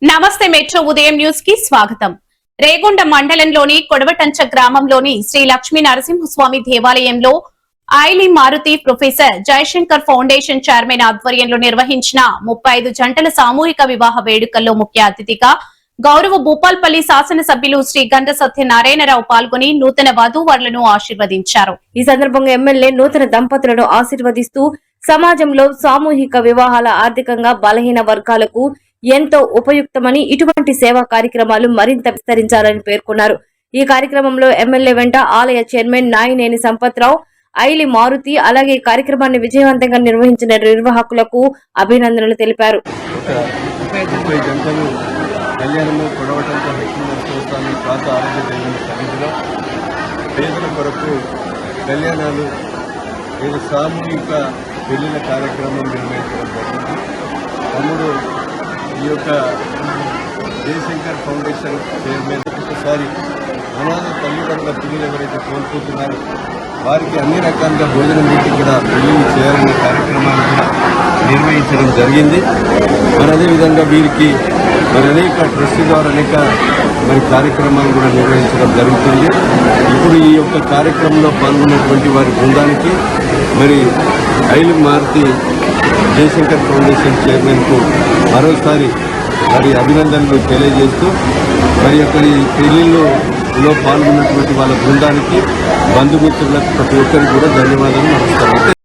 నమస్తే మెట్రో ఉదయం న్యూస్ కి స్వాగతం. రేగొండ మండలంలోని కొడవటంచ గ్రామంలోని శ్రీ లక్ష్మీ నరసింహస్వామి దేవాలయంలో Aili Maruti professor Jayashankar foundation chairman ఆధ్వర్యంలో నిర్వహించిన 35 జంటల సామూహిక వివాహ వేడుకల్లో ముఖ్య అతిథిగా గౌరవ భూపాల్పల్లి శాసనసభ్యులు శ్రీ గంట సత్యనారాయణరావు పాల్గొని నూతన వధూవరులను ఆశీర్వదించారు. ఈ సందర్భంగా ఎమ్మెల్యే నూతన దంపతులను ఆశీర్వదిస్తూ సమాజంలో సామూహిక వివాహాల ఆర్థికంగా బలహీన వర్గాలకు ఎంతో ఉపయుక్తమని, ఇటువంటి సేవా కార్యక్రమాలు మరింత విస్తరించాలని పేర్కొన్నారు. ఈ కార్యక్రమంలో ఎమ్మెల్యే వెంట ఆలయ చైర్మన్ నాయినేని సంపత్రావు, ఐలి మారుతి, అలాగే ఈ కార్యక్రమాన్ని విజయవంతంగా నిర్వహించిన నిర్వాహకులకు అభినందనలు తెలిపారు. సామూహిక పెళ్లిల కార్యక్రమం నిర్వహించడం జరిగింది. తమ్ముడు ఈ యొక్క జయశంకర్ ఫౌండేషన్ చైర్మన్ ఒకసారి అనాథ తల్లిదండ్రుల పిల్లలు ఎవరైతే కోల్పోతున్నారో వారికి అన్ని రకాలుగా భోజనం పెట్టి కూడా పెళ్లిని చేయాలనే కార్యక్రమాన్ని కూడా నిర్వహించడం జరిగింది. అదేవిధంగా వీరికి అనేక ట్రస్ట్ ద్వారా అనేక కార్యక్రమాలు కూడా నిర్వహించడం జరుగుతుంది. ఇప్పుడు ఈ యొక్క కార్యక్రమంలో పాల్గొన్నటువంటి వారి బృందానికి ఐలి మారుతి జయశంకర్ ఫౌండేషన్ చైర్మన్ కు మరోసారి అభినందనలు తెలియజేస్తూ యొక్క ఈ పెళ్లిలో పాల్గొన్నటువంటి వాళ్ళ బృందానికి, బంధుమిత్రులకు ప్రతి ఒక్కరికి కూడా ధన్యవాదాలు, నమస్కారం.